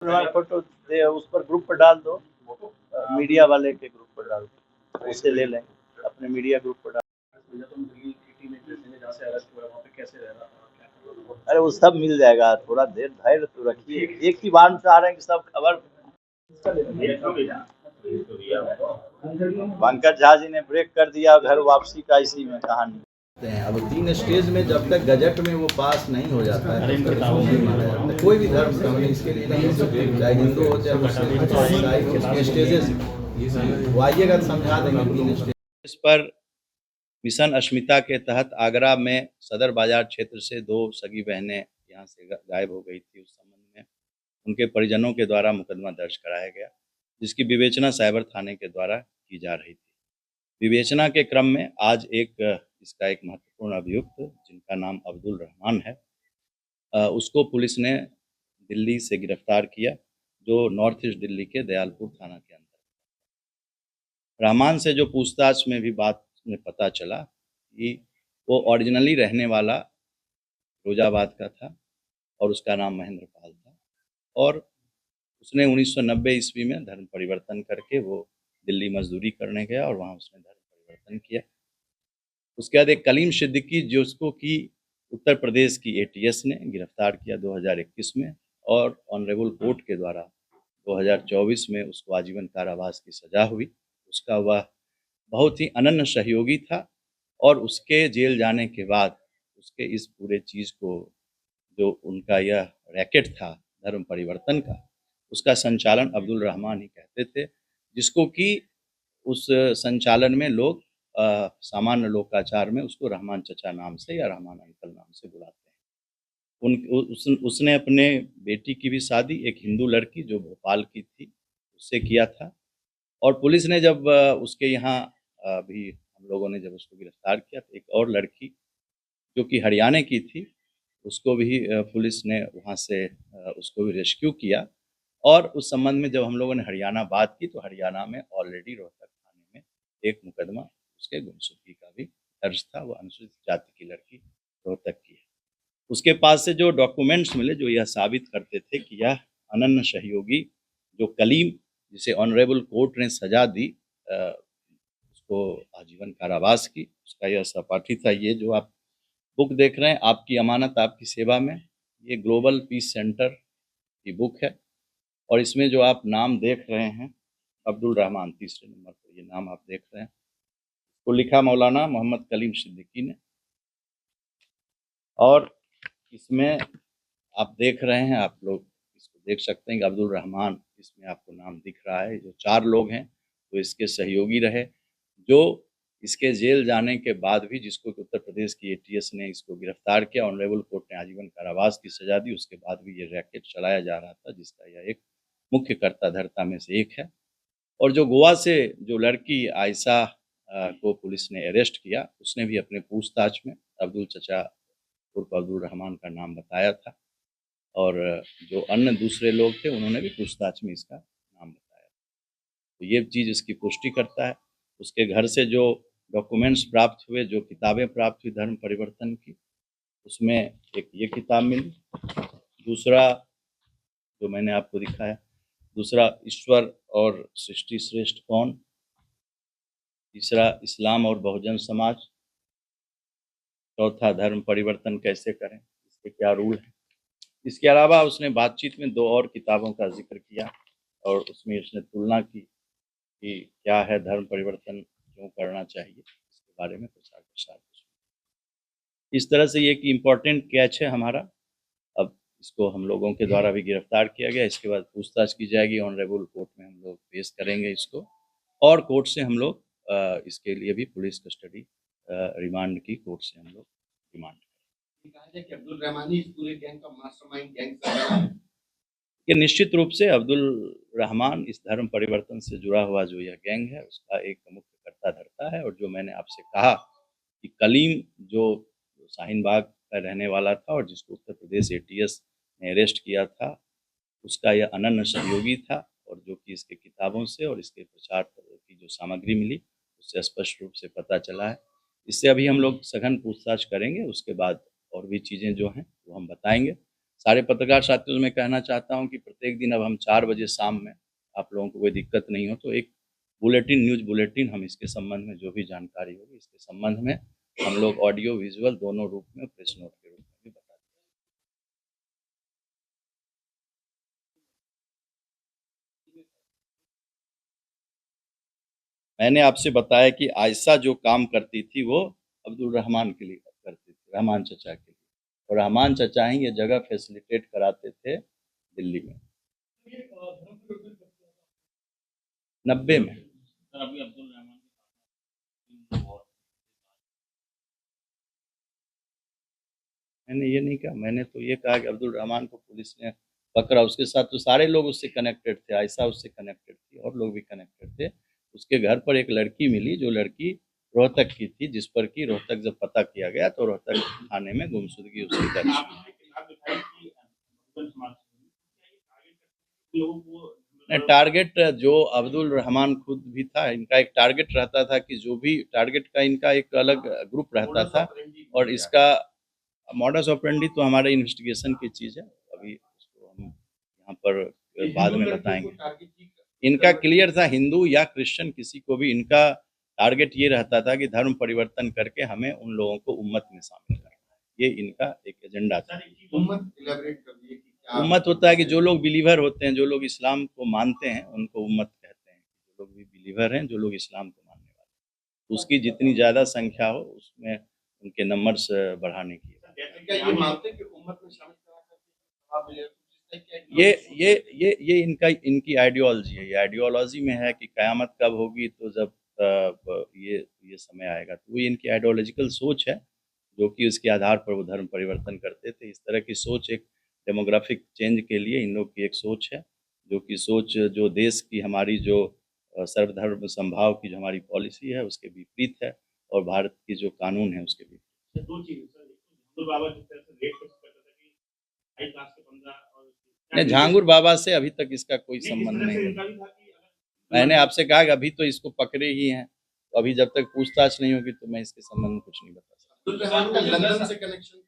प्रमाण फोटो दे उस पर ग्रुप पर डाल दो, मीडिया वाले के ग्रुप पर डाल दो, उससे ले लें अपने मीडिया ग्रुप पर डाल। अरे वो सब मिल जाएगा, थोड़ा देर धैर्य तो रखिए, एक ही बार से आ रहे हैं कि सब खबर। पंकज झा जी ने ब्रेक कर दिया घर वापसी का इसी में कहानी। अब 3 स्टेज में जब तक गजट में वो पास नहीं हो जाता है कोई भी धर्म का इसके लिए नहीं, चाहे हिंदू हो चाहे मुस्लिम, स्टेजेस वो आइएगा समझा देंगे 3 स्टेज। इस पर मिशन अस्मिता के तहत आगरा में सदर बाजार क्षेत्र से 2 सगी बहनें यहाँ से गायब हो गई थी। उस संबंध में उनके परिजनों के द्वारा मुकदमा दर्ज कराया गया, जिसकी विवेचना साइबर थाने के द्वारा की जा रही थी। विवेचना के क्रम में आज इसका एक महत्वपूर्ण अभियुक्त जिनका नाम अब्दुल रहमान है, उसको पुलिस ने दिल्ली से गिरफ्तार किया, जो नॉर्थ ईस्ट दिल्ली के दयालपुर थाना के अंदर। रहमान से जो पूछताछ में भी बात में पता चला कि वो ओरिजिनली रहने वाला फिरोजाबाद का था और उसका नाम महेंद्र पाल था, और उसने 1990 ईस्वी में धर्म परिवर्तन करके वो दिल्ली मजदूरी करने गया और वहाँ उसने धर्म परिवर्तन किया। उसके बाद एक कलीम सिद्दीकी जिसको कि उत्तर प्रदेश की ATS ने गिरफ्तार किया 2021 में, और ऑनरेबल कोर्ट के द्वारा 2024 में उसको आजीवन कारावास की सजा हुई। उसका वह बहुत ही अनन्य सहयोगी था, और उसके जेल जाने के बाद उसके इस पूरे चीज़ को, जो उनका यह रैकेट था धर्म परिवर्तन का, उसका संचालन अब्दुल रहमान ही कहते थे, जिसको कि उस संचालन में लोग सामान्य लोकाचार में उसको रहमान चचा नाम से या रहमान अंकल नाम से बुलाते हैं। उसने अपने बेटी की भी शादी एक हिंदू लड़की जो भोपाल की थी उससे किया था, और पुलिस ने जब उसके यहाँ भी हम लोगों ने जब उसको गिरफ्तार किया तो एक और लड़की जो कि हरियाणा की थी उसको भी पुलिस ने वहाँ से उसको भी रेस्क्यू किया। और उस संबंध में जब हम लोगों ने हरियाणा बात की तो हरियाणा में ऑलरेडी रोहतक थाने में एक मुकदमा उसके गुमशुदगी का भी दर्ज था। वो अनुसूचित जाति की लड़की रोहतक की है। उसके पास से जो डॉक्यूमेंट्स मिले जो यह साबित करते थे कि यह अनन्य सहयोगी जो कलीम, जिसे ऑनरेबल कोर्ट ने सजा दी उसको आजीवन कारावास की, उसका यह सहपाठी था। ये जो आप बुक देख रहे हैं, आपकी अमानत आपकी सेवा में, ये ग्लोबल पीस सेंटर की बुक है, और इसमें जो आप नाम देख रहे हैं अब्दुल रहमान, तीसरे नंबर पर ये नाम आप देख रहे हैं, तो लिखा मौलाना मोहम्मद कलीम सिद्दीकी ने। और इसमें आप देख रहे हैं, आप लोग इसको देख सकते हैं कि अब्दुल रहमान इसमें आपको नाम दिख रहा है। जो 4 लोग हैं वो इसके सहयोगी रहे, जो इसके जेल जाने के बाद भी, जिसको उत्तर प्रदेश की ATS ने इसको गिरफ्तार किया, ऑनरेबल कोर्ट ने आजीवन कारावास की सजा दी, उसके बाद भी ये रैकेट चलाया जा रहा था, जिसका यह एक मुख्य कर्ता धर्ता में से एक है। और जो गोवा से जो लड़की आयशा को पुलिस ने अरेस्ट किया, उसने भी अपने पूछताछ में अब्दुल चचा उर्फ अब्दुल रहमान का नाम बताया था, और जो अन्य दूसरे लोग थे उन्होंने भी पूछताछ में इसका नाम बताया। तो ये चीज़ इसकी पुष्टि करता है। उसके घर से जो डॉक्यूमेंट्स प्राप्त हुए, जो किताबें प्राप्त हुई धर्म परिवर्तन की, उसमें एक ये किताब मिली, दूसरा जो मैंने आपको दिखाया, दूसरा ईश्वर और सृष्टि श्रेष्ठ कौन, तीसरा इस्लाम और बहुजन समाज, चौथा धर्म परिवर्तन कैसे करें, इसके क्या रूल हैं। इसके अलावा उसने बातचीत में 2 और किताबों का जिक्र किया, और उसमें उसने तुलना की कि क्या है धर्म परिवर्तन, क्यों करना चाहिए, इसके बारे में प्रचार प्रसार। इस तरह से ये एक इम्पॉर्टेंट कैच है हमारा। अब इसको हम लोगों के द्वारा भी गिरफ्तार किया गया, इसके बाद पूछताछ की जाएगी, ऑनरेबल कोर्ट में हम लोग पेश करेंगे इसको, और कोर्ट से हम लोग इसके लिए भी पुलिस कस्टडी रिमांड की कोर्ट से हम लोग डिमांड करेंगे। अब्दुल रहमानी इस पूरे गैंग का मास्टरमाइंड गैंग ये निश्चित रूप से अब्दुल रहमान इस धर्म परिवर्तन से जुड़ा हुआ जो यह गैंग है उसका एक मुख्य कर्ता धर्ता है। और जो मैंने आपसे कहा कि कलीम जो शाहीन बाग का रहने वाला था और जिसको उत्तर प्रदेश ATS ने अरेस्ट किया था, उसका यह अनन्य सहयोगी था, और जो कि इसके किताबों से और इसके प्रचार की जो सामग्री मिली उससे स्पष्ट रूप से पता चला है। इससे अभी हम लोग सघन पूछताछ करेंगे, उसके बाद और भी चीज़ें जो हैं वो हम बताएंगे। सारे पत्रकार साथियों से मैं कहना चाहता हूं कि प्रत्येक दिन अब हम 4 बजे शाम में, आप लोगों को कोई दिक्कत नहीं हो तो एक बुलेटिन, न्यूज़ बुलेटिन, हम इसके संबंध में जो भी जानकारी होगी इसके संबंध में हम लोग ऑडियो विजुअल दोनों रूप में, प्रेस नोट के रूप में भी बता देंगे। मैंने आपसे बताया कि आयशा जो काम करती थी वो अब्दुल रहमान के लिए करती थी, रहमान चचा के लिए, और रहमान चचा ही ये जगह फैसिलिटेट कराते थे दिल्ली में 90 में। मैंने ये नहीं कहा, मैंने तो ये कहा कि अब्दुल रहमान को पुलिस ने पकड़ा, उसके साथ तो सारे लोग उससे कनेक्टेड थे, आयशा उससे कनेक्टेड थी और लोग भी कनेक्टेड थे। उसके घर पर एक लड़की मिली जो लड़की रोहतक की थी, जिस पर कि रोहतक जब पता किया गया तो रोहतक थाने में गुमशुदगी उसकी दर्ज हुई। टारगेट जो अब्दुल रहमान खुद भी था, इनका एक टारगेट रहता था कि जो भी टारगेट का इनका एक अलग ग्रुप रहता था, और इसका मॉडस ऑपरेंडी तो हमारे इन्वेस्टिगेशन की चीज़ है, अभी उसको हम यहाँ पर बाद में बताएंगे। इनका क्लियर था, हिंदू या क्रिश्चियन किसी को भी इनका टारगेट ये रहता था कि धर्म परिवर्तन करके हमें उन लोगों को उम्मत में शामिल करना है, ये इनका एक एजेंडा था। उम्मत होता है कि जो लोग बिलीवर होते हैं, जो लोग इस्लाम को मानते हैं उनको उम्मत कहते हैं। जो लोग भी बिलीवर हैं, जो लोग इस्लाम को मानने वाले हैं, उसकी जितनी ज़्यादा संख्या हो उसमें उनके नंबर्स बढ़ाने की। ये इनकी आइडियोलॉजी है। ये आइडियोलॉजी में है कि क़यामत कब होगी, तो जब ये समय आएगा, तो ये इनकी आइडियोलॉजिकल सोच है, जो कि उसके आधार पर वो धर्म परिवर्तन करते थे। इस तरह की सोच एक डेमोग्राफिक चेंज के लिए इन लोग की एक सोच है, जो कि सोच जो देश की हमारी जो सर्वधर्म समभाव की जो हमारी पॉलिसी है उसके विपरीत है, और भारत की जो कानून है उसके विपरीत। दो चीजें सर, झांगुर बाबा जिस तरह से रेट करता था कि हाई क्लास के 15 और नहीं, झांगुर बाबा से अभी तक इसका कोई संबंध नहीं है। मैंने आपसे कहा कि अभी तो इसको पकड़े ही हैं, तो अभी जब तक पूछताछ नहीं होगी तो मैं इसके संबंध में कुछ नहीं बता सकता। लंदन से कनेक्शन